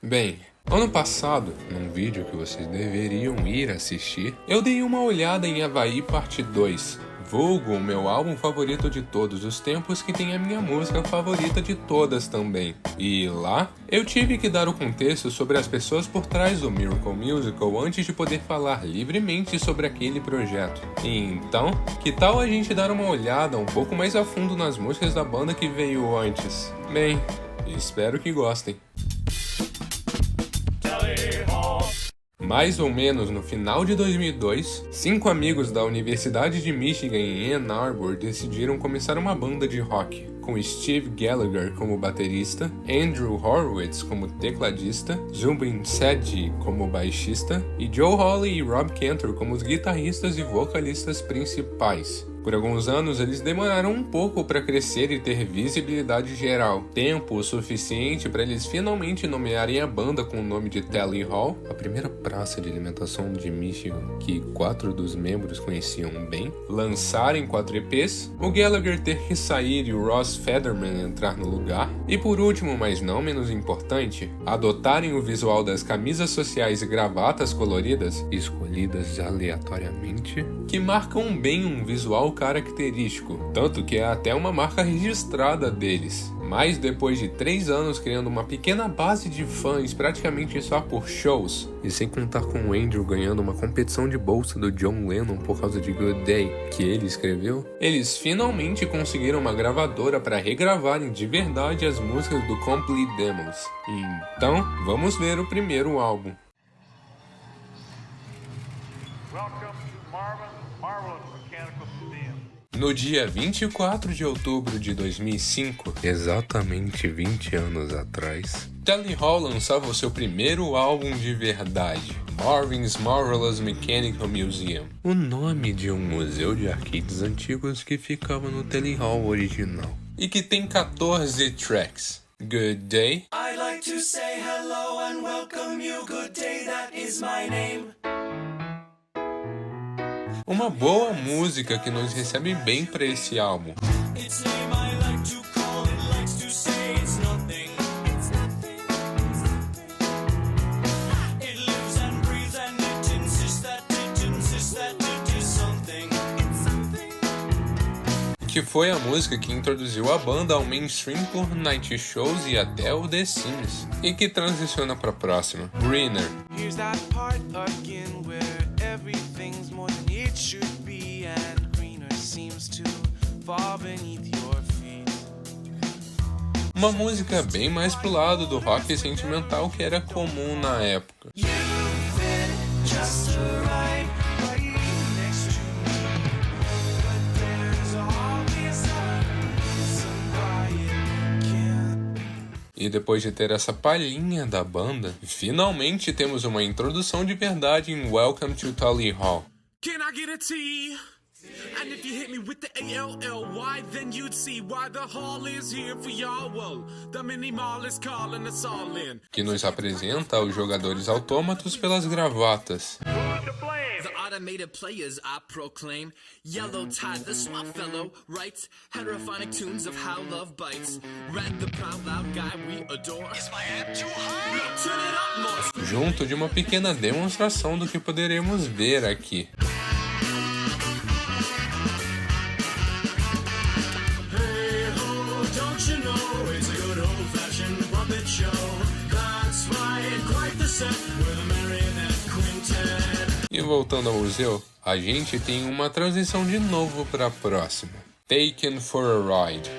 Bem, ano passado, num vídeo que vocês deveriam ir assistir, eu dei uma olhada em Havaí Parte 2, vulgo o meu álbum favorito de todos os tempos, que tem a minha música favorita de todas também. E lá, eu tive que dar o contexto sobre as pessoas por trás do Miracle Musical antes de poder falar livremente sobre aquele projeto. Então, que tal a gente dar uma olhada um pouco mais a fundo nas músicas da banda que veio antes? Bem, espero que gostem. Mais ou menos no final de 2002, 5 amigos da Universidade de Michigan em Ann Arbor decidiram começar uma banda de rock, com Steve Gallagher como baterista, Andrew Horowitz como tecladista, Zubin Sedji como baixista e Joe Hawley e Rob Cantor como os guitarristas e vocalistas principais. Por alguns anos, eles demoraram um pouco para crescer e ter visibilidade geral, tempo o suficiente para eles finalmente nomearem a banda com o nome de Tally Hall, a primeira praça de alimentação de Michigan que 4 dos membros conheciam bem, lançarem 4 EPs, o Gallagher ter que sair e o Ross Federman entrar no lugar, e por último, mas não menos importante, adotarem o visual das camisas sociais e gravatas coloridas, escolhidas aleatoriamente, que marcam bem um visual característico, tanto que é até uma marca registrada deles. Mas depois de 3 anos criando uma pequena base de fãs praticamente só por shows, e sem contar com o Andrew ganhando uma competição de bolsa do John Lennon por causa de Good Day, que ele escreveu, eles finalmente conseguiram uma gravadora para regravarem de verdade as músicas do Complete Demos. Então, vamos ver o primeiro álbum. No dia 24 de outubro de 2005, exatamente 20 anos atrás, Tally Hall lançava o seu primeiro álbum de verdade, Marvin's Marvelous Mechanical Museum, o nome de um museu de arcades antigos que ficava no Tally Hall original, e que tem 14 tracks. Good Day, I'd like to say hello and welcome you, good day, that is my name. Uma boa música que nos recebe bem para esse álbum. Que foi a música que introduziu a banda ao mainstream por night shows e até o The Sims, e que transiciona para a próxima, Greener. Uma música bem mais pro lado do rock sentimental que era comum na época. E depois de ter essa palhinha da banda, finalmente temos uma introdução de verdade em Welcome to Tally Hall. Can I get a T? And if you hit me with the A-L-L-Y, then you'd see why the hall is here for y'all. Well, the mini mall is calling us all in. Que nos apresenta os jogadores autômatos pelas gravatas. The automated players I proclaim. Yellow tie, the swamp fellow writes heterophonic tunes of how love bites. Red, the proud loud guy we adore. Is my amp too high? Turn it up more. Junto de uma pequena demonstração do que poderemos ver aqui. E voltando ao museu, a gente tem uma transição de novo para a próxima. Taken for a Ride.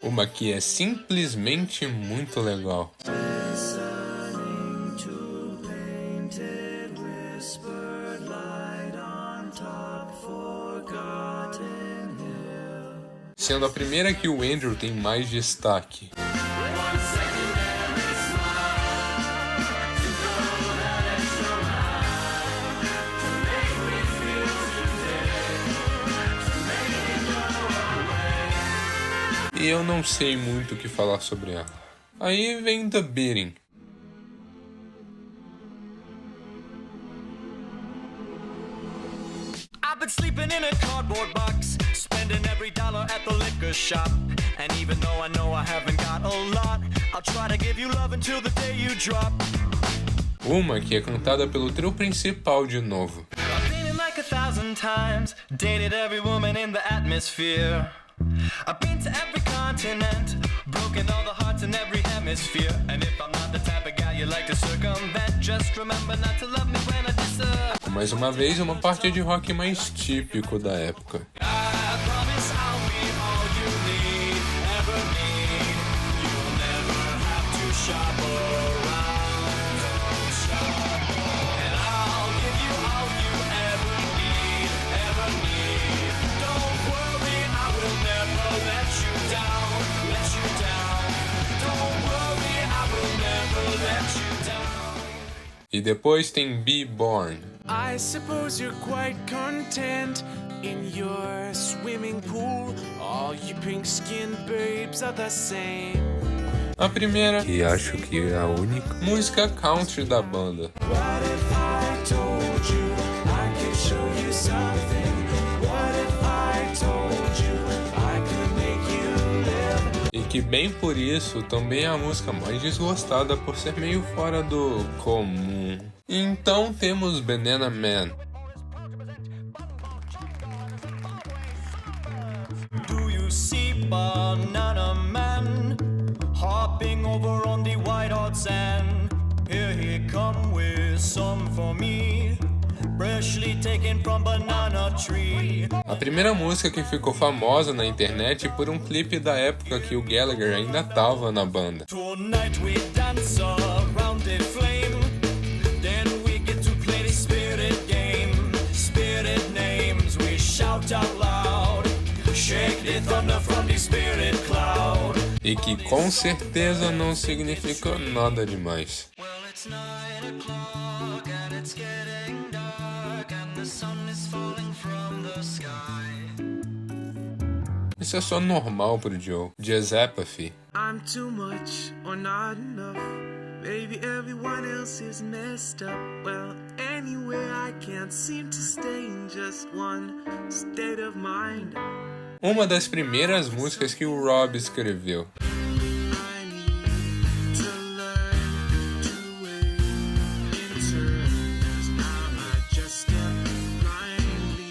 Uma que é simplesmente muito legal. Sendo a primeira que o Andrew tem mais destaque. E eu não sei muito o que falar sobre ela. Aí vem The Beating. I've been sleeping living in a cardboard box, spending every dollar at the liquor shop. And even though I know I haven't got a lot, I'll try to give you love until the day you drop. Uma que é cantada pelo trio principal de novo. I've been in like 1,000 times, dated every woman in the atmosphere. I've been to every continent, broken all the hearts in every hemisphere. And if I'm not the type of guy you like to circumvent, just remember not to love me when I deserve. Mais uma vez, uma parte de rock mais típico da época. I promise I'll be all you need, ever need. You'll never have to shop around. And I'll give you all you ever need, ever need. Don't worry, I will never let you down, let you down. Don't worry, I will never let you down. E depois tem Be Born. I suppose you're quite content in your swimming pool. All you pink-skinned babes are the same. A primeira, e acho que é a única, música country da banda. What if I told you I could show you something? What if I told you I could make you live? E que bem por isso também é a música mais desgostada por ser meio fora do comum. Então temos Banana Man. Do you see Banana Man hopping over on the white hot sand? Here he come with some for me, freshly taken from banana tree. A primeira música que ficou famosa na internet por um clipe da época que o Gallagher ainda tava na banda. Tonight we dance around the flame, then we get to play the spirit game. Spirit names we shout out loud, shake the thunder from the spirit cloud. E que com certeza não significa nada demais. Well, it's 9 o'clock and it's getting dark and the sun is falling from the sky. Isso é só normal pro Joe. Jazzapathy. I'm too much or not enough. Maybe everyone else is messed up. Well, anyway, I can't seem to stay in just one state of mind. Uma das primeiras músicas que o Rob escreveu. I need to learn to wait in turn, as I might just step blindly.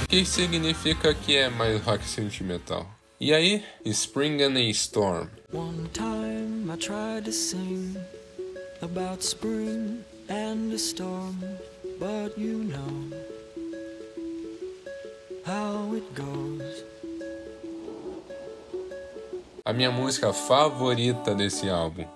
Que significa que é mais rock sentimental. E aí, Spring and a Storm. One time I tried to sing about spring and a storm, but you know how it goes. A minha música favorita desse álbum.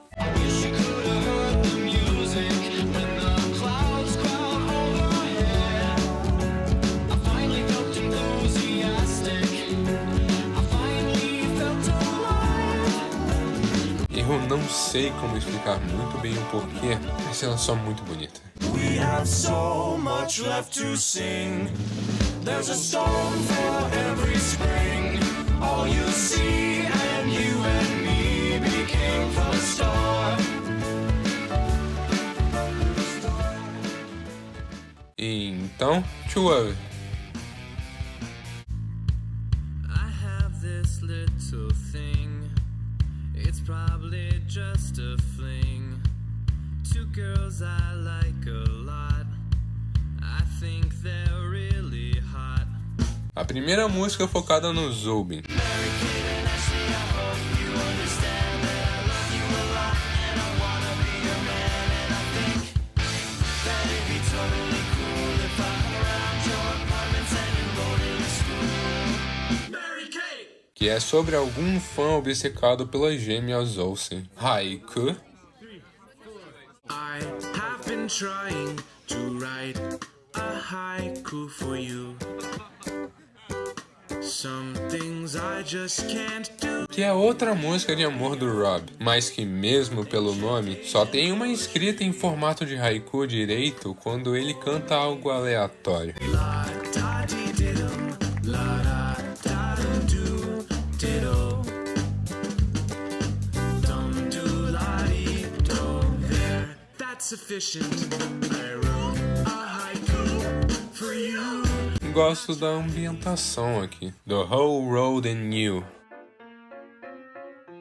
Eu não sei como explicar muito bem o porquê, mas ela é só muito bonita. We have so much left to sing. There's a storm for every spring. All you see and you and me became the star. E então, Chuva. I have this little thing. It's probably just a fling. Two girls I like a lot. I think they're really hot. A primeira música focada no Zubin. Que é sobre algum fã obcecado pelas gêmeas Olsen. Haiku. I have been trying to write a haiku for you. Some things I just can't do. Que é outra música de amor do Rob, mas que mesmo pelo nome, só tem uma escrita em formato de haiku direito quando ele canta algo aleatório. La da dee diddum, la da da dum do diddle. Dum do la dee do there. That's sufficient. I wrote a haiku. gosto da ambientação aqui. The Whole Road and You.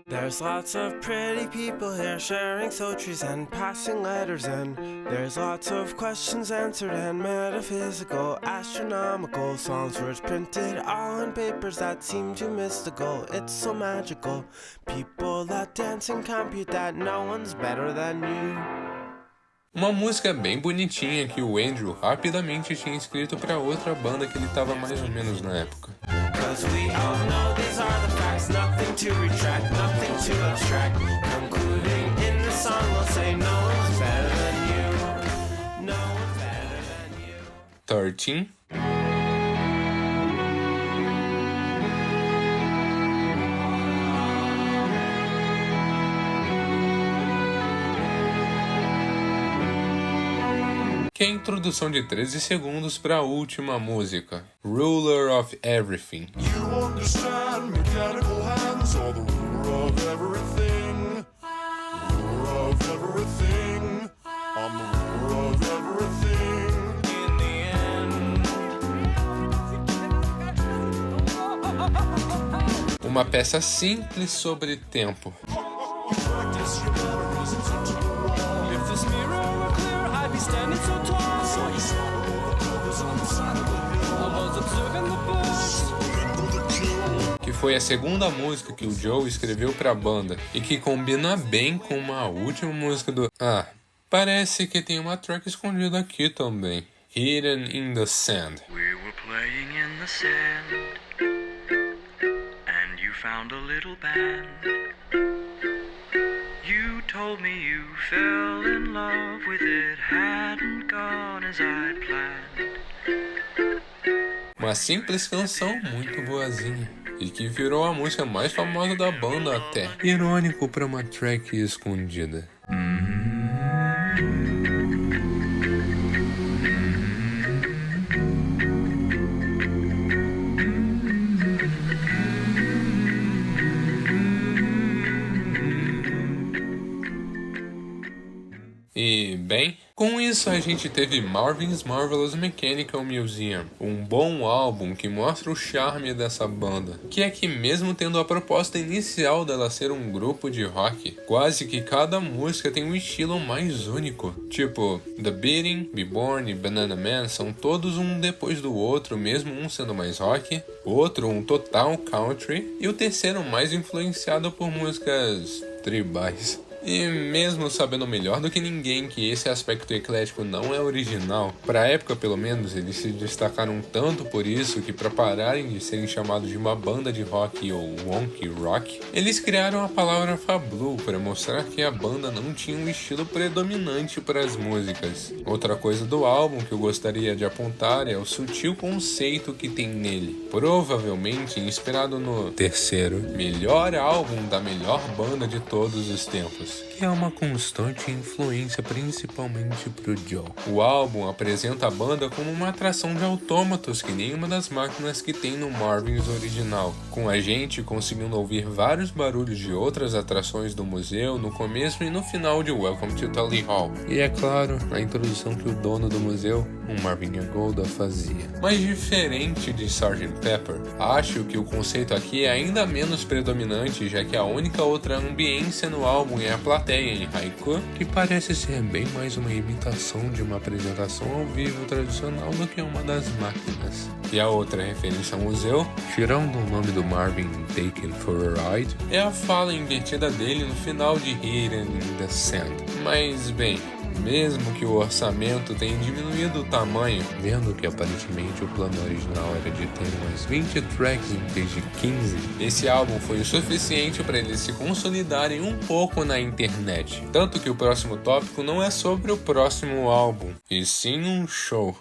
There's lots of pretty people here sharing sotries and passing letters in. There's lots of questions answered and metaphysical, astronomical songs, words printed all in papers that seem too mystical. It's so magical. People that dance and compute that no one's better than you. Uma música bem bonitinha que o Andrew rapidamente tinha escrito para outra banda que ele estava mais ou menos na época. Cause we all know these are the facts, nothing to retract, nothing to abstract. Concluding in the song we'll say no one's better than you, no one's better than you. 13. Que é a introdução de 13 segundos para a última música, Ruler of Everything. You understand mechanical hands are the ruler of everything. Ruler of everything. I'm the ruler of everything. In the end. Uma peça simples sobre tempo. If this mirror were clear, I'd be standing so tall. I was observing the birds. Que foi a segunda música que o Joe escreveu para a banda e que combina bem com uma última música do... parece que tem uma track escondida aqui também. Hidden in the Sand. We were playing in the sand, and you found a little band. You told me you fell in love with it, hadn't gone as I'd planned. Uma simples canção muito boazinha e que virou a música mais famosa da banda até. Irônico para uma track escondida. E, bem, com isso a gente teve Marvin's Marvelous Mechanical Museum, um bom álbum que mostra o charme dessa banda, que é que mesmo tendo a proposta inicial dela ser um grupo de rock, quase que cada música tem um estilo mais único, tipo The Beating, Be Born e Banana Man são todos um depois do outro, mesmo um sendo mais rock, outro um total country e o terceiro mais influenciado por músicas tribais. E mesmo sabendo melhor do que ninguém que esse aspecto eclético não é original, pra época pelo menos eles se destacaram tanto por isso que para pararem de serem chamados de uma banda de rock ou wonky rock, eles criaram a palavra Fablu para mostrar que a banda não tinha um estilo predominante para as músicas. Outra coisa do álbum que eu gostaria de apontar é o sutil conceito que tem nele, provavelmente inspirado no terceiro melhor álbum da melhor banda de todos os tempos, que é uma constante influência principalmente pro Joe. O álbum apresenta a banda como uma atração de autômatos que nem uma das máquinas que tem no Marvin's original, com a gente conseguindo ouvir vários barulhos de outras atrações do museu no começo e no final de Welcome to Tully Hall. E é claro, a introdução que o dono do museu, o Marvin Golda, fazia. Mas diferente de Sgt. Pepper, acho que o conceito aqui é ainda menos predominante, já que a única outra ambiência no álbum é a plateia em haiku, que parece ser bem mais uma imitação de uma apresentação ao vivo tradicional do que uma das máquinas. E a outra referência ao museu, tirando o nome do Marvin Taken for a Ride, é a fala invertida dele no final de Hidden in the Sand. Mas bem, mesmo que o orçamento tenha diminuído o tamanho, vendo que aparentemente o plano original era de ter umas 20 tracks em vez de 15, esse álbum foi o suficiente para eles se consolidarem um pouco na internet. Tanto que o próximo tópico não é sobre o próximo álbum, e sim um show.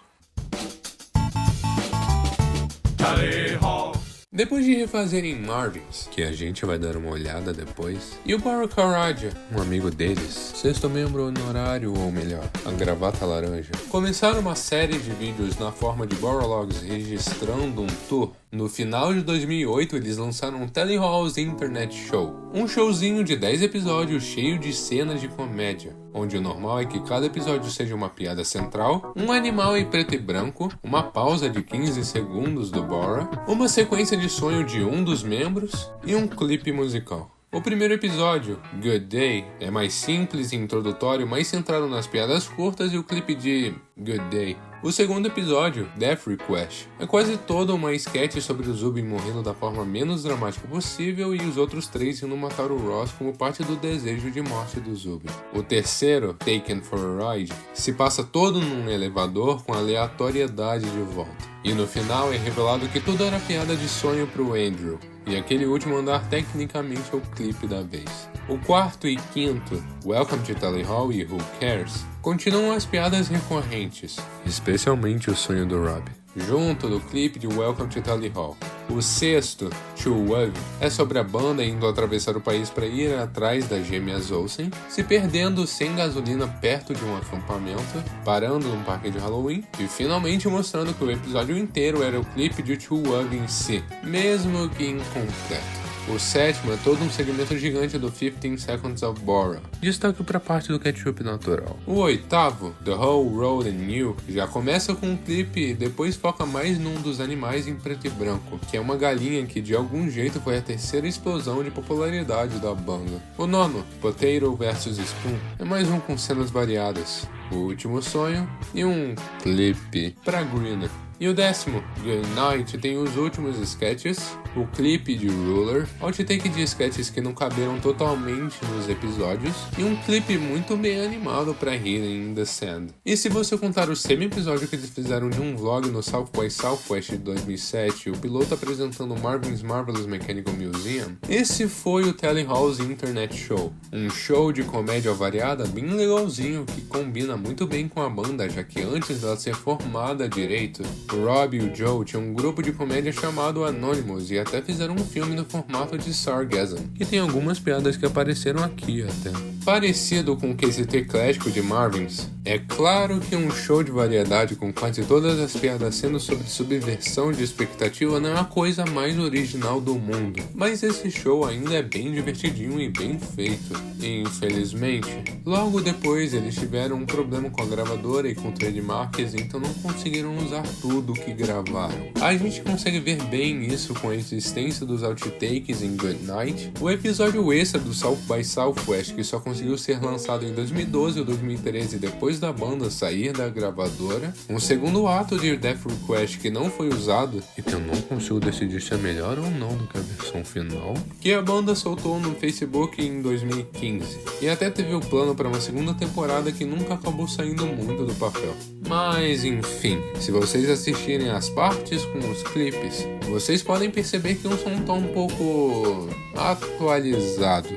Depois de refazerem Marvin's, que a gente vai dar uma olhada depois, e o Barukaraja, um amigo deles, sexto membro honorário ou melhor, a gravata laranja, começaram uma série de vídeos na forma de Borologs registrando um tour No final de 2008, eles lançaram o Telly Hall's Internet Show, um showzinho de 10 episódios cheio de cenas de comédia, onde o normal é que cada episódio seja uma piada central, um animal em preto e branco, uma pausa de 15 segundos do Bora, uma sequência de sonho de um dos membros e um clipe musical. O primeiro episódio, Good Day, é mais simples e introdutório, mais centrado nas piadas curtas e o clipe de Good Day. O segundo episódio, Death Request, é quase toda uma sketch sobre o Zubin morrendo da forma menos dramática possível e os outros 3 indo matar o Ross como parte do desejo de morte do Zubin. O terceiro, Taken for a Ride, se passa todo num elevador com aleatoriedade de volta. E no final é revelado que tudo era piada de sonho pro Andrew, e aquele último andar tecnicamente é o clipe da vez. O quarto e quinto, Welcome to Telly Hall e Who Cares, continuam as piadas recorrentes, especialmente o sonho do Rob, junto do clipe de Welcome to Telly Hall. O sexto, True Love, é sobre a banda indo atravessar o país para ir atrás das gêmeas Olsen, se perdendo sem gasolina perto de um acampamento, parando num parque de Halloween e finalmente mostrando que o episódio inteiro era o clipe de True Love em si, mesmo que incompleto. O sétimo é todo um segmento gigante do 15 Seconds of Bora, destaque para a parte do ketchup natural. O oitavo, The Whole Road and You, já começa com um clipe e depois foca mais num dos animais em preto e branco, que é uma galinha que de algum jeito foi a terceira explosão de popularidade da banda. O nono, Potato vs Spoon, é mais um com cenas variadas, o último sonho e um clipe para Greener. E o décimo, Good Night, tem os últimos sketches, o clipe de Ruler, outtake de sketches que não caberam totalmente nos episódios, e um clipe muito bem animado para Healing in the Sand. E se você contar o semi-episódio que eles fizeram de um vlog no South by Southwest de 2007, o piloto apresentando o Marvin's Marvelous Mechanical Museum, esse foi o Telly Hall's Internet Show, um show de comédia variada bem legalzinho que combina muito bem com a banda, já que antes dela ser formada direito, o Rob e o Joe tinham um grupo de comédia chamado Anonymous e até fizeram um filme no formato de Sargasm, que tem algumas piadas que apareceram aqui até. Parecido com o QCT clássico de Marvin's, é claro que um show de variedade com quase todas as piadas sendo sobre subversão de expectativa não é a coisa mais original do mundo, mas esse show ainda é bem divertidinho e bem feito. Infelizmente, logo depois eles tiveram um problema com a gravadora e com trademarks, então não conseguiram usar tudo que gravaram. A gente consegue ver bem isso com a existência dos outtakes em Good Night, o episódio extra do South by Southwest que só conseguiu ser lançado em 2012 ou 2013 depois da banda sair da gravadora, um segundo ato de Death Request que não foi usado e que eu não consigo decidir se é melhor ou não do que a versão final, que a banda soltou no Facebook em 2015 e até teve o plano para uma segunda temporada que nunca acabou saindo muito do papel. Mas enfim, se vocês assistirem as partes com os clipes, vocês podem perceber que o som tá um pouco atualizado.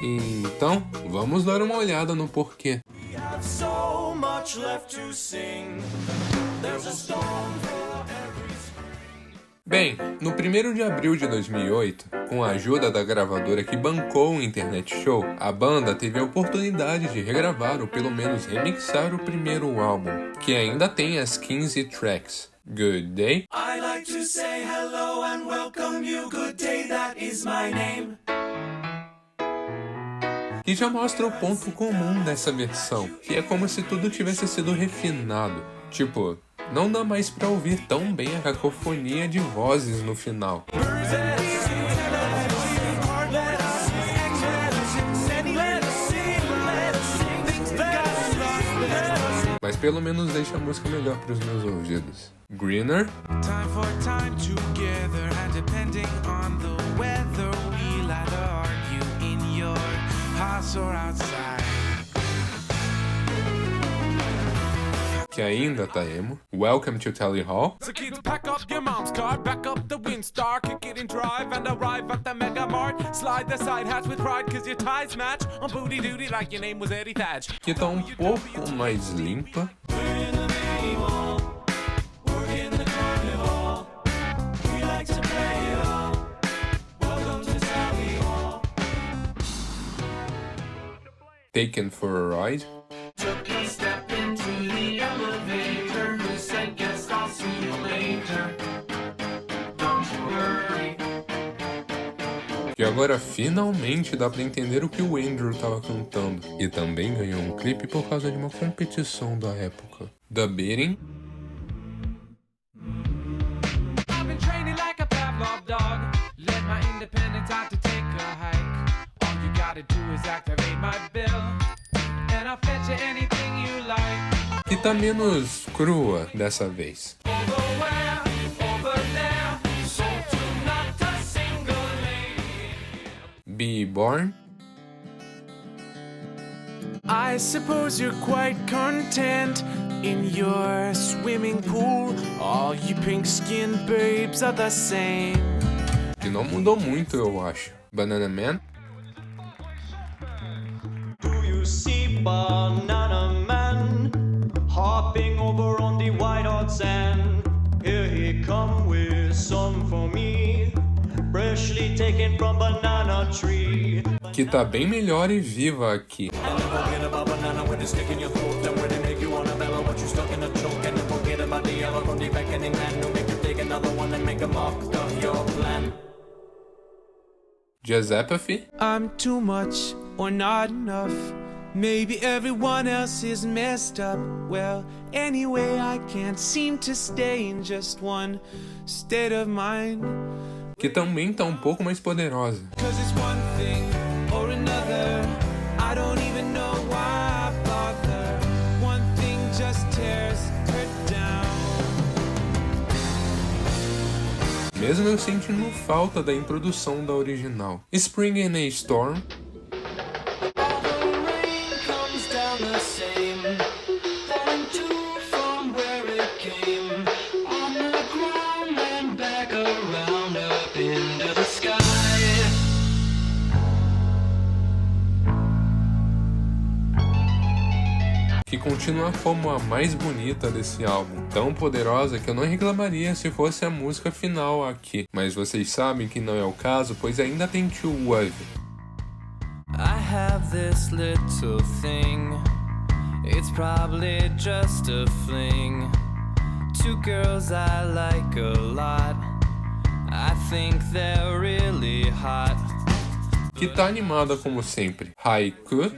Então, vamos dar uma olhada no porquê. We have so much left to sing. There's a storm for every spring. Bem, no 1º de abril de 2008, com a ajuda da gravadora que bancou o Internet Show, a banda teve a oportunidade de regravar ou pelo menos remixar o primeiro álbum, que ainda tem as 15 tracks. Good Day, I like to say hello and welcome you. Good day, that is my name. que já mostra o ponto comum dessa versão, que é como se tudo tivesse sido refinado. Tipo, não dá mais pra ouvir tão bem a cacofonia de vozes no final. Mas pelo menos deixa a música melhor pros meus ouvidos. Greener, Time for time together, and depending on the weather, we'll either argue in your house or outside. que ainda tá emo. Welcome to Telly Hall. So kids, pack up your mom's car, back up the Windstar, kick it in drive and arrive at the Mega Mart. Slide the side hatch with pride cause your ties match on booty duty like your name was Eddie Thatch. Que tá um pouco mais limpa. Taken for a Ride. Took a step into the elevator. Who said guess I'll see you later? Don't you E agora finalmente dá pra entender o que o Andrew tava cantando. E também ganhou um clipe por causa de uma competição da época. The Beating. I've been training like a Pavlov dog. Let my independence out to take a hike. All you gotta do is activate my bill, and I'll fetch you anything you like. Que tá menos crua dessa vez. Over where? Over there. So to not a single lady. Be Born. I suppose you're quite content in your swimming pool. All you pink-skinned babes are the same. Que não mudou muito, eu acho. Banana Man. Do you see Banana Man hopping over on the white hot sand? Here he come with some for me, freshly taken from banana tree. Que tá bem melhor e viva aqui. And don't forget about banana when it's sticking your throat and when they make you wanna bellow, but you stuck in a choke. And don't forget about the yellow from the beckoning man who make you take another one and make a mock of your plan. Jazzapathy. I'm too much or not enough. Maybe everyone else is messed up. Well, anyway, I can't seem to stay in just one state of mind. Que também tá um pouco mais poderosa. 'Cause it's one thing or another. I don't even know why I bother. One thing just tears her down. Mesmo eu sentindo falta da introdução da original. Spring in a Storm. All the rain comes down the same, falling to from where it came, on the ground and back around up into the sky. Que continua como a mais bonita desse álbum, tão poderosa que eu não reclamaria se fosse a música final aqui, mas vocês sabem que não é o caso, pois ainda tem Too Wave. I have this little thing, it's probably just a fling. Two girls I like a lot, I think they're really hot. Que tá animada como sempre. Haiku.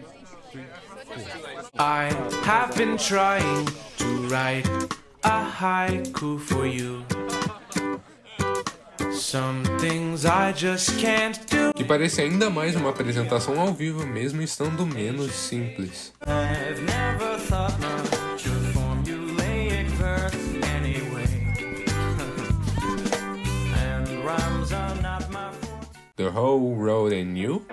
I have been trying to write a haiku for you. Some things I just can't do. Que parece ainda mais uma apresentação ao vivo, mesmo estando menos simples. I've never thought much of formulaic verse anyway. And rhymes are not my forte. The Whole Road and You.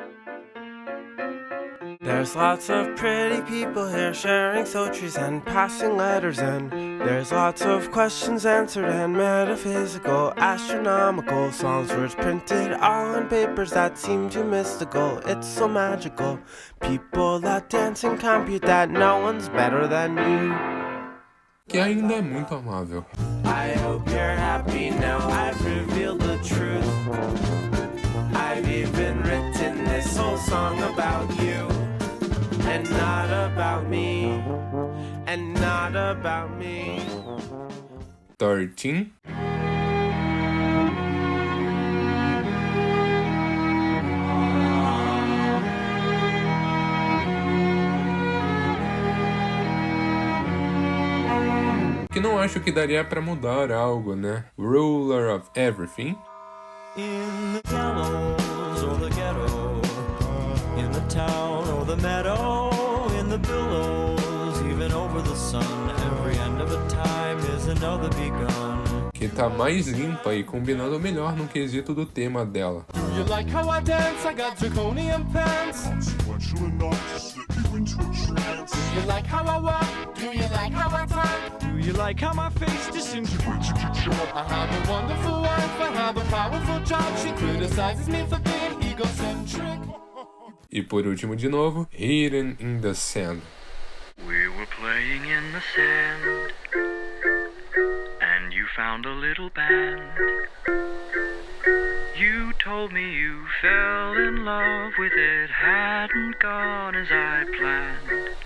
There's lots of pretty people here sharing thoughtries and passing letters in. There's lots of questions answered and metaphysical, astronomical songs, words printed all on papers that seem too mystical. It's so magical. People that dance and compute that no one's better than you. Que ainda é muito amável. I hope you're happy now. I've revealed the truth. I've even written this whole song about you. And not about me, and not about me. 13. Que não acho que daria pra mudar algo, né? Ruler of Everything. In the gallows or the ghetto, in the town or the meadow, in the billows, even over the sun, every end of a time is another begun. Que tá mais limpa e combinando melhor no quesito do tema dela. Do you like how I dance? I got draconian pants. Consequential enough to slip you into a trance. Do you like how I walk? Do you like how I talk? Do you like how my face disintegrates if you joke? I have a wonderful wife, I have a powerful job. She criticizes me for being egocentric. E por último de novo, Hidden in the Sand. We were playing in the sand, and you found a little band. You told me you fell in love with it, hadn't gone as I planned.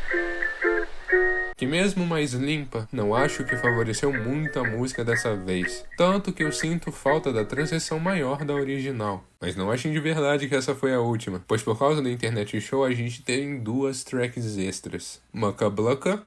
Que que mesmo mais limpa, não acho que favoreceu muito a música dessa vez, tanto que eu sinto falta da transição maior da original. Mas não achem de verdade que essa foi a última, pois por causa do Internet Show a gente teve 2 tracks extras. Mucka Blucka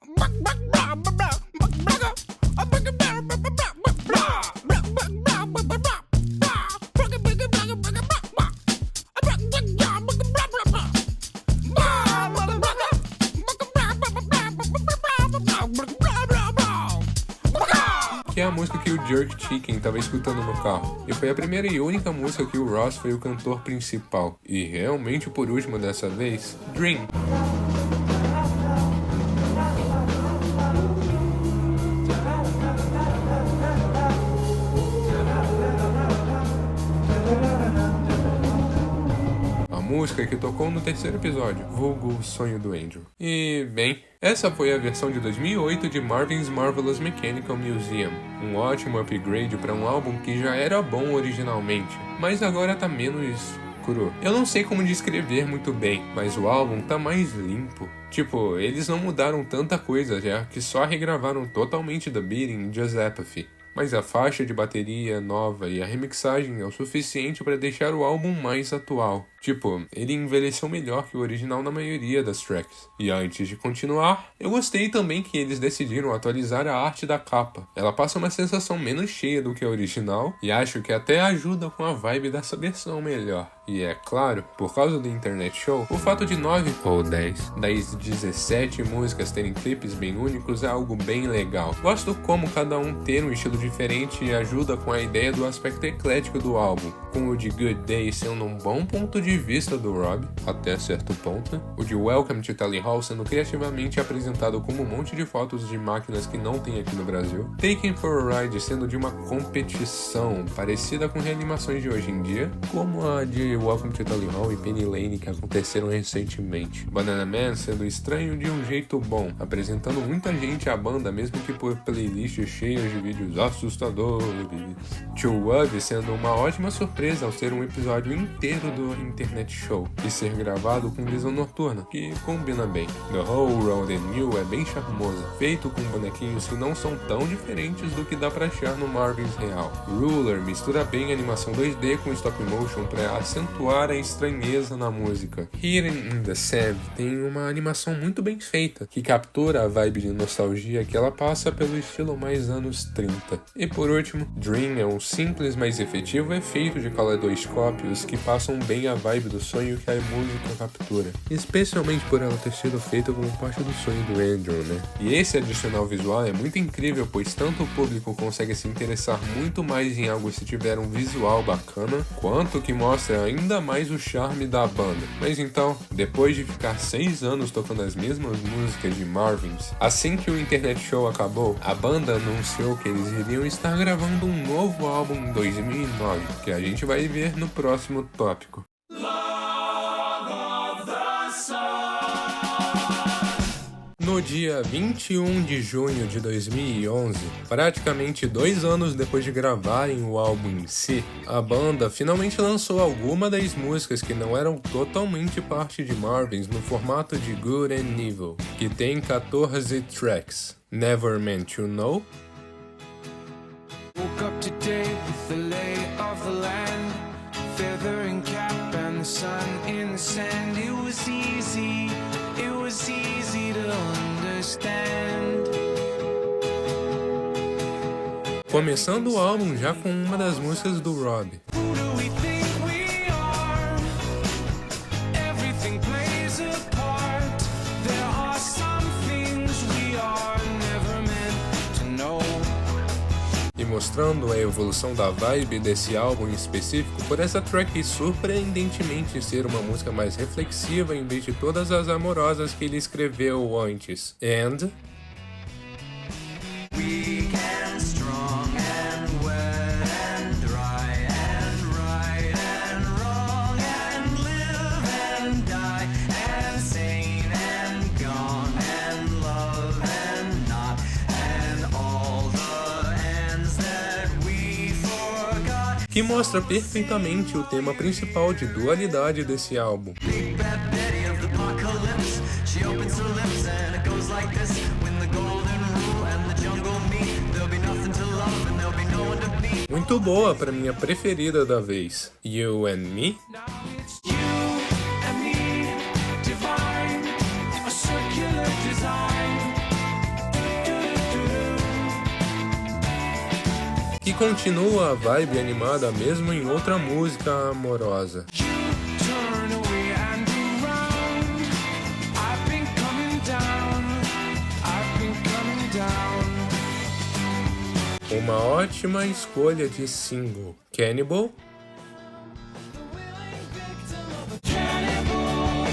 que é a música que o Jerk Chicken estava escutando no carro. E foi a primeira e única música que o Ross foi o cantor principal. E realmente por último dessa vez, Dream. A música que tocou no 3º episódio, vulgo O Sonho do Andrew. E, bem, essa foi a versão de 2008 de Marvin's Marvelous Mechanical Museum, um ótimo upgrade para um álbum que já era bom originalmente, mas agora tá menos cru. Eu não sei como descrever muito bem, mas o álbum tá mais limpo. Tipo, eles não mudaram tanta coisa já, que só regravaram totalmente The Beating e Just Apathy. Mas a faixa de bateria nova e a remixagem é o suficiente para deixar o álbum mais atual. Tipo, ele envelheceu melhor que o original na maioria das tracks. E antes de continuar, eu gostei também que eles decidiram atualizar a arte da capa. Ela passa uma sensação menos cheia do que a original, e acho que até ajuda com a vibe dessa versão melhor. E é claro, por causa do Internet Show, o fato de 9 ou 10 das 17 músicas terem clipes bem únicos é algo bem legal. Gosto como cada um ter um estilo diferente e ajuda com a ideia do aspecto eclético do álbum, com o de Good Day sendo um bom ponto de vista do Rob, até certo ponto, o de Welcome to Tally Hall sendo criativamente apresentado como um monte de fotos de máquinas que não tem aqui no Brasil, Taken for a Ride sendo de uma competição parecida com reanimações de hoje em dia, como a de Welcome to Tally Hall e Penny Lane que aconteceram recentemente, Banana Man sendo estranho de um jeito bom, apresentando muita gente à banda mesmo que por playlists cheias de vídeos assustadores, Two Wub sendo uma ótima surpresa ao ser um episódio inteiro do Internet Show e ser gravado com visão noturna, que combina bem. The Whole Road and New é bem charmoso, feito com bonequinhos que não são tão diferentes do que dá pra achar no Marvin's real. Ruler mistura bem a animação 2D com stop motion para acentuar a estranheza na música. Hidden in the Sand tem uma animação muito bem feita, que captura a vibe de nostalgia que ela passa pelo estilo mais anos 30. E por último, Dream é um simples mas efetivo efeito de caleidoscópios que passam bem a vibe do sonho que a música captura, especialmente por ela ter sido feita como parte do sonho do Andrew, né? E esse adicional visual é muito incrível, pois tanto o público consegue se interessar muito mais em algo se tiver um visual bacana, quanto que mostra ainda mais o charme da banda. Mas então, depois de ficar 6 anos tocando as mesmas músicas de Marvin's, assim que o Internet Show acabou, a banda anunciou que eles iriam estar gravando um novo álbum em 2009, que a gente vai ver no próximo tópico. No dia 21 de junho de 2011, praticamente 2 anos depois de gravarem o álbum em si, a banda finalmente lançou alguma das músicas que não eram totalmente parte de Marvin's no formato de Good and Evil, que tem 14 tracks. Never Meant to Know, Woke up today with the lay of the land, feather and cap and the sun in the sand. It was easy to understand. começando o álbum já com uma das músicas do Rob. Who do we think we are? Everything plays a part. There are some things we are never meant to know. E mostrando a evolução da vibe desse álbum em específico por essa track surpreendentemente ser uma música mais reflexiva em vez de todas as amorosas que ele escreveu antes. And Weak and strong and wet and dry and right and wrong and live and die and sane and gone and love and not and all the ends that we forgot. que mostra perfeitamente o tema principal de dualidade desse álbum. Big bad Betty of the apocalypse, she opens her lips and it goes like this. When the goal Muito boa pra minha preferida da vez, You and Me. Now it's you and me, divine, a circular design. Que continua a vibe animada mesmo em outra música amorosa. Turn away and around. I've been coming down. I've been coming down. Uma ótima escolha de single. Cannibal. Cannibal.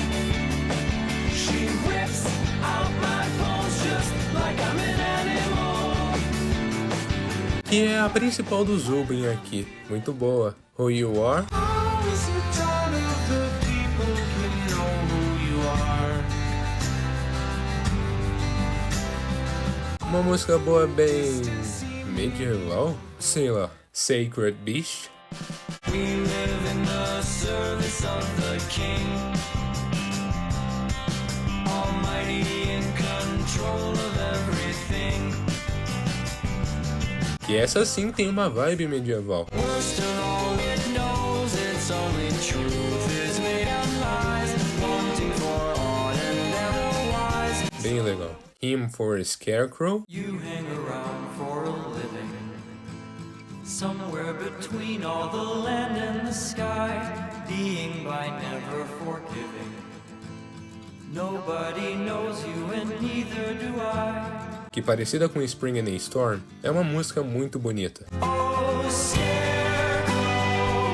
She whips out my bones just like I'm an animal. Que é a principal do Zubin aqui. Muito boa. Who You Are. How is it all of the people can know who you are? Uma música boa bem medieval, sei lá. Sacred Beast. We live in the service of the King, Almighty in control of everything. Que essa sim tem uma vibe medieval. Worst of all, it knows its only truth is made of lies, wanting for odd and otherwise. Bem legal. Hymn for a Scarecrow. You hang around for a living, somewhere between all the land and the sky, being by never forgiving. Nobody knows you and neither do I. Que parecida com Spring in a Storm, é uma música muito bonita. Oh, scarecrow,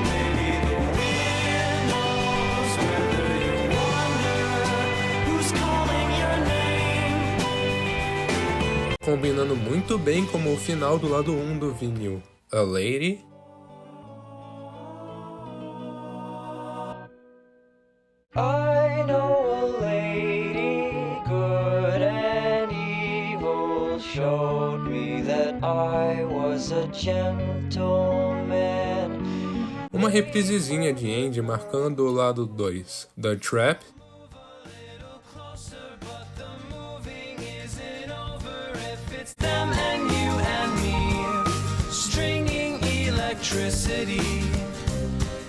maybe the wind knows whether you wonder who's calling your name. Combinando muito bem como o final do lado 1 do vinil. A Lady. I know a lady good and evil showed me that I was a gentleman. Uma reprisezinha de Andy marcando o lado 2. The Trap. Them and you and me, stringing electricity,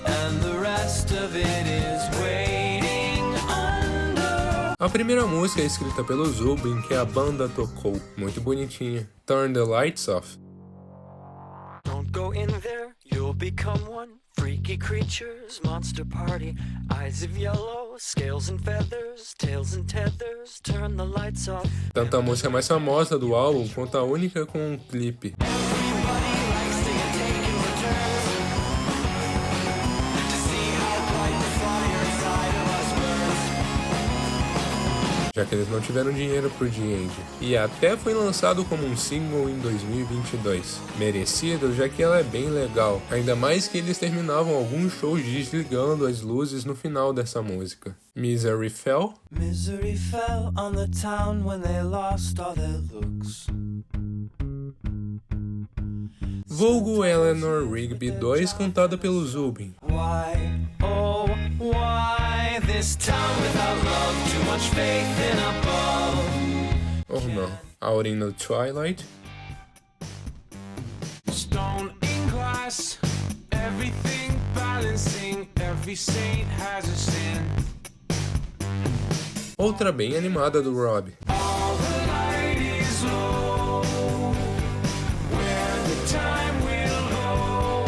and the rest of it is waiting under. A primeira música é escrita pelo Zubin, que a banda tocou. Muito bonitinha. Turn the Lights Off. Don't go in there, you'll become one. Freaky creatures, monster party, eyes of yellow, scales and feathers, tails and tethers, turn the lights off. Tanto a música mais famosa do álbum, quanto a única com um clipe. Já que eles não tiveram dinheiro pro The End. E até foi lançado como um single em 2022. Merecido, já que ela é bem legal. Ainda mais que eles terminavam alguns shows desligando as luzes no final dessa música. Misery Fell. Misery fell on the town when they lost all their looks. Vulgo Eleanor Rigby 2, cantada pelo Zubin. Why, Oh, why this town without love? Too much faith in above. Ou não, Out in the Twilight. Stone in glass, everything balancing. Every saint has a sin. Outra bem animada do Rob. All the light is low. Where the time will go.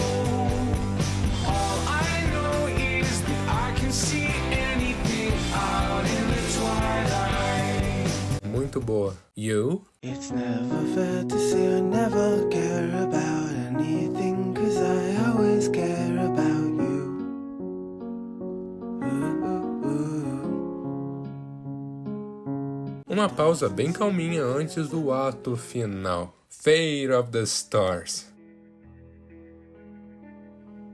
All I know is that I can see anything out in the twilight. Muito boa. You. it's never fair to say I never care about anything, 'cause I always care about you. Uma pausa bem calminha antes do ato final. Fate of the Stars.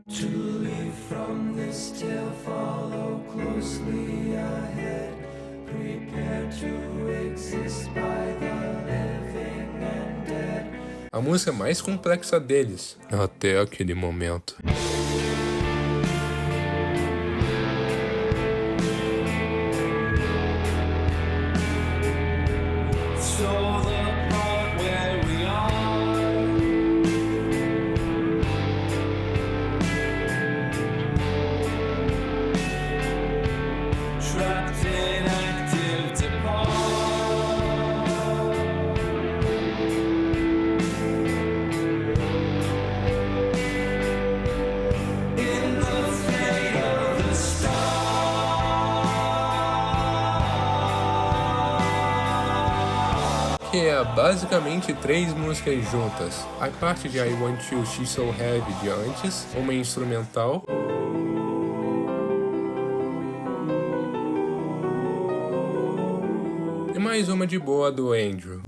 To leave from this tale, follow closely ahead. Prepare to exist by the living and dead. A música mais complexa deles, até aquele momento. So the part where we are é basicamente 3 músicas juntas. A parte de I Want You, She's So Heavy de antes, uma instrumental, e mais uma de boa do Andrew.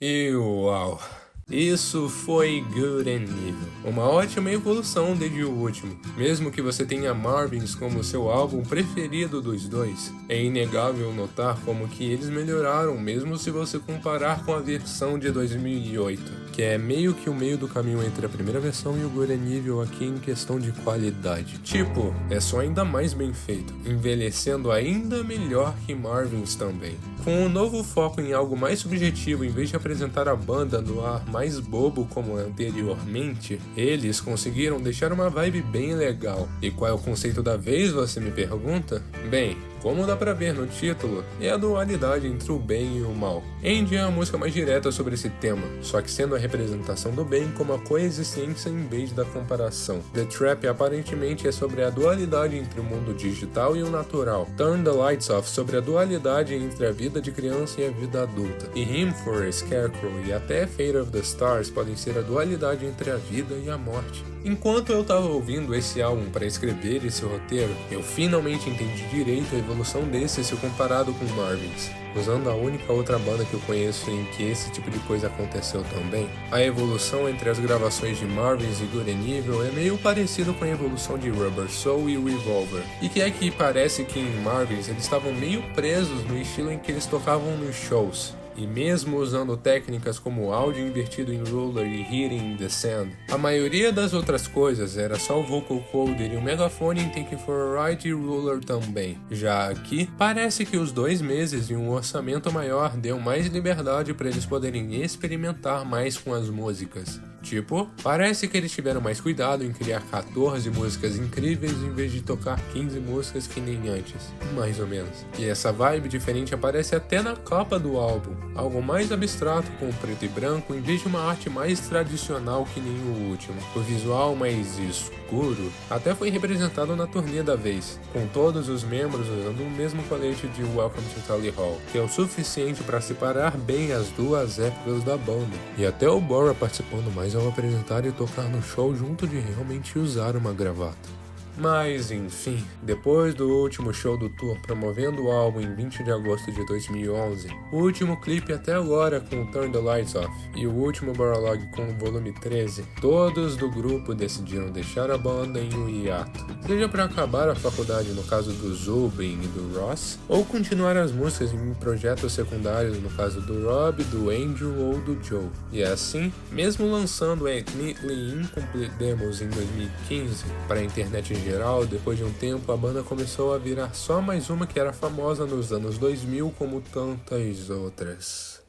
E uau! Isso foi Good and Evil, uma ótima evolução desde o último. Mesmo que você tenha Marvins como seu álbum preferido dos dois, é inegável notar como que eles melhoraram mesmo se você comparar com a versão de 2008, que é meio que o meio do caminho entre a primeira versão e o Good and Evil aqui em questão de qualidade. Tipo, é só ainda mais bem feito, envelhecendo ainda melhor que Marvins também. Com um novo foco em algo mais subjetivo, em vez de apresentar a banda no ar mais bobo como anteriormente, eles conseguiram deixar uma vibe bem legal. E qual é o conceito da vez, você me pergunta? Bem, como dá pra ver no título, é a dualidade entre o bem e o mal. Andy é a música mais direta sobre esse tema, só que sendo a representação do bem como a coexistência em vez da comparação. The Trap aparentemente é sobre a dualidade entre o mundo digital e o natural. Turn the Lights Off sobre a dualidade entre a vida de criança e a vida adulta. E Hymn for a Scarecrow e até Fate of the Stars podem ser a dualidade entre a vida e a morte. Enquanto eu tava ouvindo esse álbum para escrever esse roteiro, eu finalmente entendi direito a evolução desse se comparado com Marvins. Usando a única outra banda que eu conheço em que esse tipo de coisa aconteceu também, a evolução entre as gravações de Marvins e Good and Evil é meio parecido com a evolução de Rubber Soul e Revolver. E que é que parece que em Marvins eles estavam meio presos no estilo em que eles tocavam nos shows. E mesmo usando técnicas como áudio invertido em ruler e hitting the sand, a maioria das outras coisas era só o vocal coder e o megafone em Taking for a Ride e ruler também. Já aqui, parece que os 2 meses e um orçamento maior deu mais liberdade para eles poderem experimentar mais com as músicas. Tipo, parece que eles tiveram mais cuidado em criar 14 músicas incríveis em vez de tocar 15 músicas que nem antes, mais ou menos. E essa vibe diferente aparece até na capa do álbum, algo mais abstrato com preto e branco em vez de uma arte mais tradicional que nem o último. O visual mais escuro até foi representado na turnê da vez, com todos os membros usando o mesmo colete de Welcome to Tully Hall, que é o suficiente para separar bem as duas épocas da banda. E até o Bora participando mais ao apresentar e tocar no show junto de realmente usar uma gravata. Mas enfim, depois do último show do tour promovendo o álbum em 20 de agosto de 2011, o último clipe até agora com Turn the Lights Off e o último Boralog com o volume 13, todos do grupo decidiram deixar a banda em um hiato, seja para acabar a faculdade no caso do Zubin e do Ross, ou continuar as músicas em projetos secundários no caso do Rob, do Andrew ou do Joe. E assim, mesmo lançando Admittedly Incomplete Demos em 2015 para a internet em geral, depois de um tempo a banda começou a virar só mais uma que era famosa nos anos 2000 como tantas outras.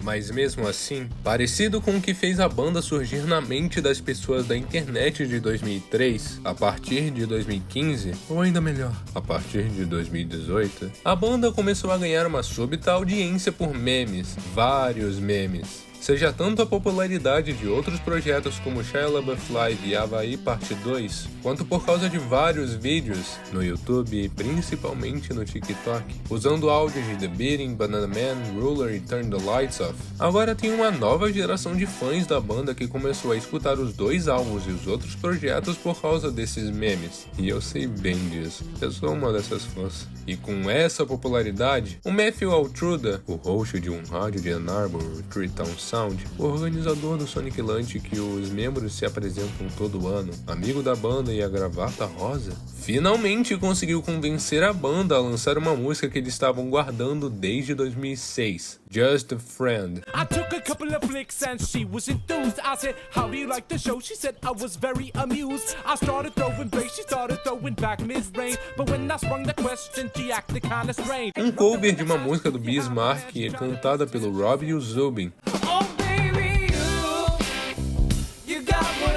Mas mesmo assim, parecido com o que fez a banda surgir na mente das pessoas da internet de 2003, a partir de 2015, ou ainda melhor, a partir de 2018, a banda começou a ganhar uma súbita audiência por memes, vários memes. Seja tanto a popularidade de outros projetos como Shia LaBeouf Live e Havaí Parte 2, quanto por causa de vários vídeos no YouTube e principalmente no TikTok, usando áudio de The Beating, Banana Man, Ruler e Turn the Lights Off. Agora tem uma nova geração de fãs da banda que começou a escutar os 2 álbuns e os outros projetos por causa desses memes. E eu sei bem disso, eu sou uma dessas fãs. E com essa popularidade, o Matthew Altruda, o host de um rádio de Ann Arbor, Tree Town Sound, o organizador do Sonic Lunch que os membros se apresentam todo ano, amigo da banda e a gravata rosa, finalmente conseguiu convencer a banda a lançar uma música que eles estavam guardando desde 2006, Just a Friend. I took a couple of flicks and she was enthused. I said, how do you like the show? She said I was very amused. I started throwing bass, she started throwing back mid-range. But when I sprung the question, she acted kinda strange. Um cover de uma música do Bismarck cantada pelo Rob e o Zubin. Oh baby, you got what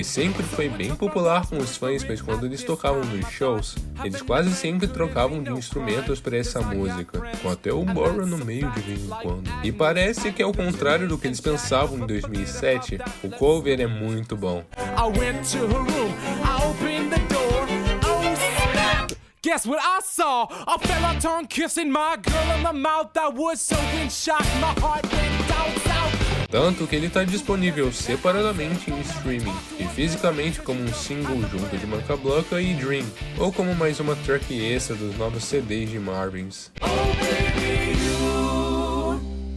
sempre foi bem popular com os fãs, pois quando eles tocavam nos shows, eles quase sempre trocavam de instrumentos para essa música, com até o Borra no meio de vez em quando. E parece que ao contrário do que eles pensavam em 2007, o cover é muito bom. I went to her room, I opened the door, oh snap! Guess what I saw? A fella tongue kissing my girl in the mouth. I was so in shock, my heart went down south. Tanto que ele está disponível separadamente em streaming e fisicamente como um single junto de Manca Blanca e Dream, ou como mais uma track extra dos novos CDs de Marvins. Oh baby,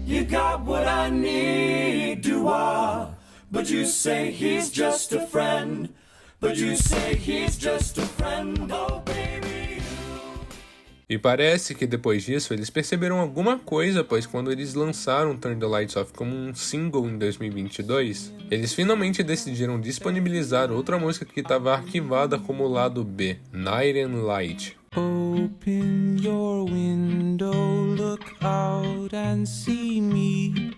you got what I need, do-I? But you say he's just a friend. But you say he's just a friend, oh baby. E parece que depois disso eles perceberam alguma coisa, pois quando eles lançaram Turn the Lights Off como um single em 2022, eles finalmente decidiram disponibilizar outra música que estava arquivada como lado B, Night and Light. Open your window, look out and see me.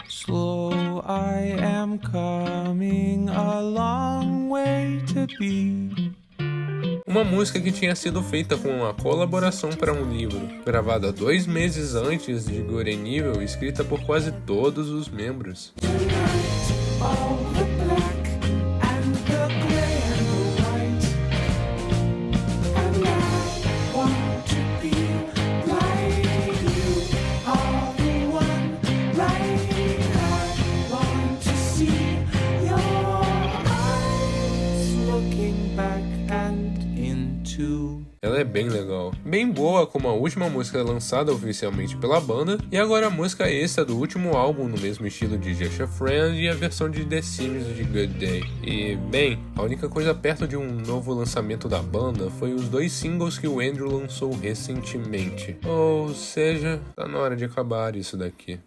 Slow, I am coming, a long way to be. Uma música que tinha sido feita com uma colaboração para um livro, gravada 2 meses antes de Good and Evil, escrita por quase todos os membros. Ela é bem legal, bem boa como a última música lançada oficialmente pela banda, e agora a música extra do último álbum no mesmo estilo de Just a Friend e a versão de The Sims de Good Day. E, bem, a única coisa perto de um novo lançamento da banda foi os 2 singles que o Andrew lançou recentemente. Ou seja, tá na hora de acabar isso daqui.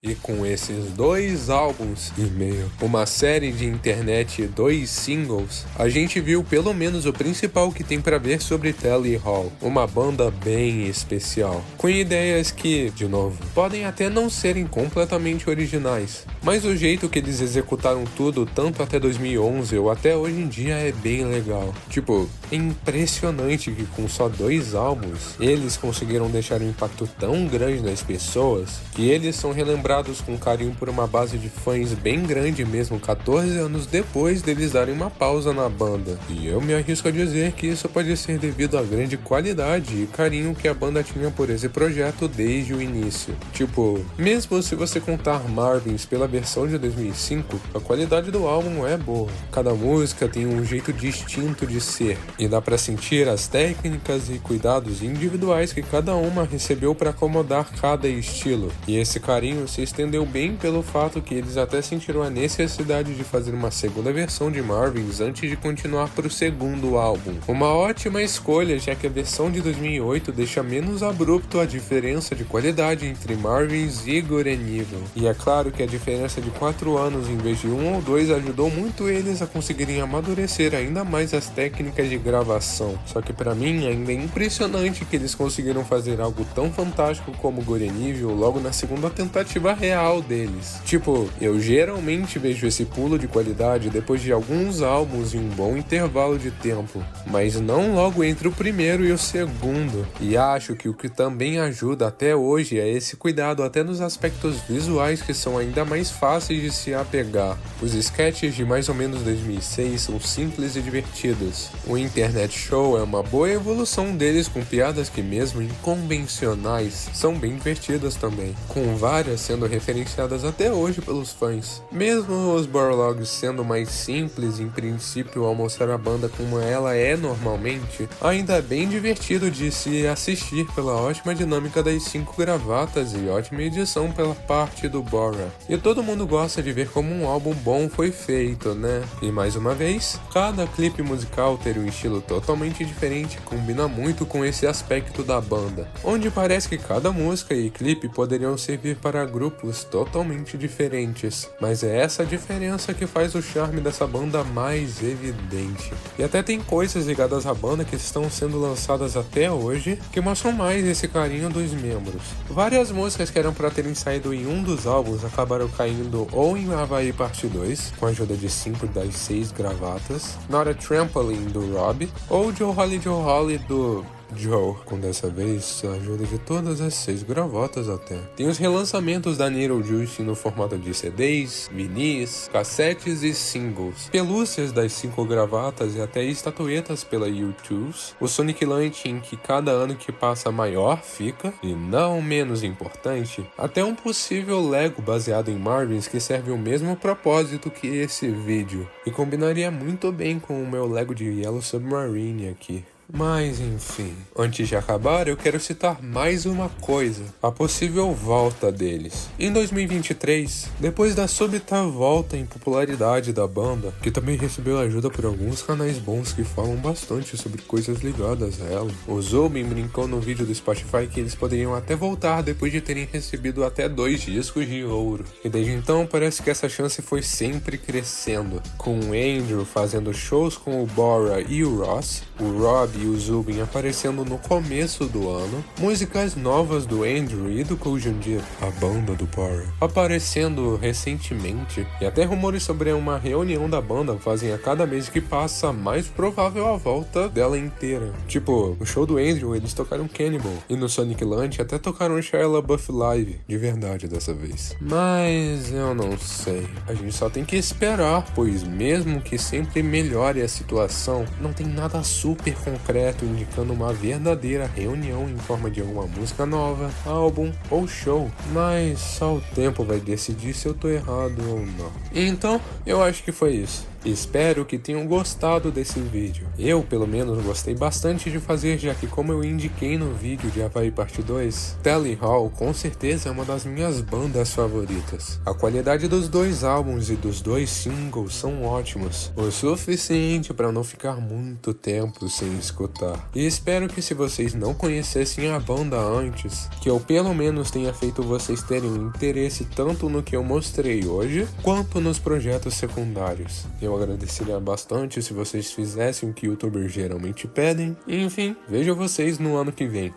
E com esses 2 álbuns e meio, uma série de internet e 2 singles, a gente viu pelo menos o principal que tem pra ver sobre Tally Hall, uma banda bem especial, com ideias que, de novo, podem até não serem completamente originais, mas o jeito que eles executaram tudo, tanto até 2011 ou até hoje em dia, é bem legal. Tipo, é impressionante que com só 2 álbuns, eles conseguiram deixar um impacto tão grande nas pessoas, que eles são relembrados com carinho por uma base de fãs bem grande mesmo 14 anos depois deles darem uma pausa na banda. E eu me arrisco a dizer que isso pode ser devido à grande qualidade e carinho que a banda tinha por esse projeto desde o início. Tipo, mesmo se você contar Marvins pela versão de 2005, a qualidade do álbum é boa. Cada música tem um jeito distinto de ser, e dá pra sentir as técnicas e cuidados individuais que cada uma recebeu para acomodar cada estilo. E esse carinho se estendeu bem pelo fato que eles até sentiram a necessidade de fazer uma segunda versão de Marvins antes de continuar para o segundo álbum. Uma ótima escolha, já que a versão de 2008 deixa menos abrupto a diferença de qualidade entre Marvins e Good and Evil. E é claro que a diferença de 4 anos em vez de 1 ou 2 ajudou muito eles a conseguirem amadurecer ainda mais as técnicas de gravação. Só que para mim ainda é impressionante que eles conseguiram fazer algo tão fantástico como Good and Evil logo na segunda tentativa real deles. Tipo, eu geralmente vejo esse pulo de qualidade depois de alguns álbuns em um bom intervalo de tempo, mas não logo entre o primeiro e o segundo. E acho que o que também ajuda até hoje é esse cuidado até nos aspectos visuais que são ainda mais fáceis de se apegar. Os sketches de mais ou menos 2006 são simples e divertidos. O Internet Show é uma boa evolução deles com piadas que mesmo inconvencionais são bem divertidas também, com várias sendo referenciadas até hoje pelos fãs. Mesmo os Borlogs sendo mais simples em princípio ao mostrar a banda como ela é normalmente, ainda é bem divertido de se assistir pela ótima dinâmica das 5 gravatas e ótima edição pela parte do Borra. E todo mundo gosta de ver como um álbum bom foi feito, né? E mais uma vez, cada clipe musical ter um estilo totalmente diferente combina muito com esse aspecto da banda, onde parece que cada música e clipe poderiam servir para grupos estilos totalmente diferentes, mas é essa diferença que faz o charme dessa banda mais evidente. E até tem coisas ligadas à banda que estão sendo lançadas até hoje que mostram mais esse carinho dos membros. Várias músicas que eram para terem saído em um dos álbuns acabaram caindo ou em Havaí Parte 2, com a ajuda de 5 das 6 gravatas, Not a Trampoline do Rob, ou Joe Holly do Joe, com dessa vez a ajuda de todas as 6 gravatas até. Tem os relançamentos da Needlejuice no formato de CDs, vinis, cassetes e singles, pelúcias das 5 gravatas e até estatuetas pela YouTube, o Sonic Lunch em que cada ano que passa maior fica, e não menos importante, até um possível Lego baseado em Marvins que serve o mesmo propósito que esse vídeo, e combinaria muito bem com o meu Lego de Yellow Submarine aqui. Mas enfim, antes de acabar eu quero citar mais uma coisa, a possível volta deles. Em 2023, depois da súbita volta em popularidade da banda, que também recebeu ajuda por alguns canais bons que falam bastante sobre coisas ligadas a ela, o Zubin brincou no vídeo do Spotify que eles poderiam até voltar depois de terem recebido até 2 discos de ouro. E desde então parece que essa chance foi sempre crescendo, com o Andrew fazendo shows com o Bora e o Ross, o Rob e o Zubin aparecendo no começo do ano, músicas novas do Andrew e do Cool Jundia, a banda do Bora, aparecendo recentemente, e até rumores sobre uma reunião da banda fazem a cada mês que passa mais provável a volta dela inteira. Tipo, no show do Andrew eles tocaram Cannibal, e no Sonic Lunch até tocaram Shia LaBeouf live, de verdade dessa vez. Mas eu não sei, a gente só tem que esperar, pois mesmo que sempre melhore a situação, não tem nada super concreto indicando uma verdadeira reunião em forma de alguma música nova, álbum ou show, mas só o tempo vai decidir se eu tô errado ou não. Então, eu acho que foi isso. Espero que tenham gostado desse vídeo. Eu, pelo menos, gostei bastante de fazer, já que, como eu indiquei no vídeo de Havaí Parte 2, Tally Hall com certeza é uma das minhas bandas favoritas. A qualidade dos 2 álbuns e dos 2 singles são ótimos, o suficiente para não ficar muito tempo sem escutar. E espero que, se vocês não conhecessem a banda antes, que eu pelo menos tenha feito vocês terem um interesse tanto no que eu mostrei hoje, quanto nos projetos secundários. Eu agradeceria bastante se vocês fizessem o que youtubers geralmente pedem. Enfim, vejo vocês no ano que vem.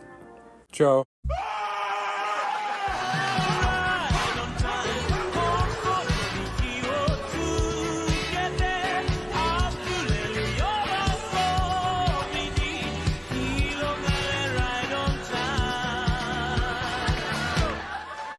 Tchau!